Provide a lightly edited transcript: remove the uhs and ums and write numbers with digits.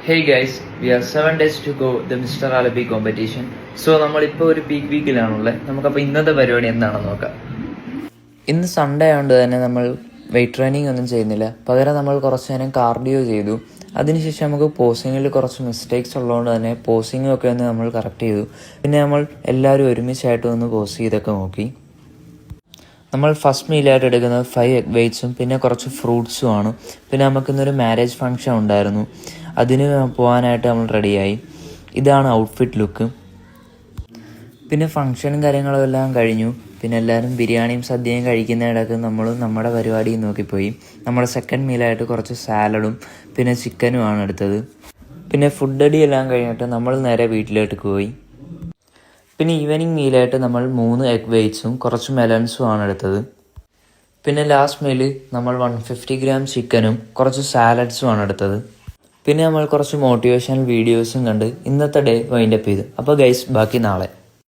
Hey guys, we have 7 days to go the Mr. Alabi competition. So നമ്മളിപ്പോൾ ഒരു peak വീക്കിലാണുള്ളത്. നമുക്കപ്പോൾ ഇന്നത്തെ പരിപാടി എന്താണെന്ന് നോക്കാം. ഇന്ന് സൺഡേ ആയതുകൊണ്ട് തന്നെ നമ്മൾ വെയിറ്റ് ട്രെയിനിങ് ഒന്നും ചെയ്യുന്നില്ല. പകരം നമ്മൾ കുറച്ച് നേരം കാർഡിയോ ചെയ്തു. അതിനുശേഷം നമുക്ക് പോസിങ്ങിൽ കുറച്ച് മിസ്റ്റേക്സ് ഉള്ളതുകൊണ്ട് തന്നെ പോസിങ്ങും ഒക്കെ ഒന്ന് നമ്മൾ കറക്റ്റ് ചെയ്തു. പിന്നെ നമ്മൾ എല്ലാവരും ഒരുമിച്ചായിട്ട് ഒന്ന് പോസ് ചെയ്തൊക്കെ നോക്കി. നമ്മൾ ഫസ്റ്റ് മീലായിട്ട് എടുക്കുന്നത് 5 എഗ് വെയ്റ്റ്സും പിന്നെ കുറച്ച് ഫ്രൂട്ട്സും ആണ്. പിന്നെ നമുക്കിന്നൊരു മാരേജ് ഫംഗ്ഷൻ ഉണ്ടായിരുന്നു, അതിന് പോകാനായിട്ട് നമ്മൾ റെഡിയായി. ഇതാണ് ഔട്ട്ഫിറ്റ് ലുക്ക്. പിന്നെ ഫംഗ്ഷനും കാര്യങ്ങളും എല്ലാം കഴിഞ്ഞു. പിന്നെ എല്ലാവരും ബിരിയാണിയും സദ്യയും കഴിക്കുന്നിടക്ക് നമ്മളും നമ്മുടെ പരിപാടിയും നോക്കിപ്പോയി. നമ്മുടെ സെക്കൻഡ് മീലായിട്ട് കുറച്ച് സാലഡും പിന്നെ ചിക്കനുമാണ് എടുത്തത്. പിന്നെ ഫുഡ് അടി എല്ലാം കഴിഞ്ഞിട്ട് നമ്മൾ നേരെ വീട്ടിലോട്ട് പോയി. പിന്നെ ഈവനിങ് മീലായിട്ട് നമ്മൾ 3 എഗ് വെയ്റ്റ്സും കുറച്ച് മെലൺസും ആണ് എടുത്തത്. പിന്നെ ലാസ്റ്റ് മീൽ നമ്മൾ 150 ഗ്രാം ചിക്കനും കുറച്ച് സാലഡ്സും ആണ് എടുത്തത്. പിന്നെ നമ്മൾ കുറച്ച് മോട്ടിവേഷണൽ വീഡിയോസും കണ്ട് ഇന്നത്തെ ഡേ വൈൻഡപ്പ് ചെയ്തു. അപ്പോൾ ഗൈസ്, ബാക്കി നാളെ.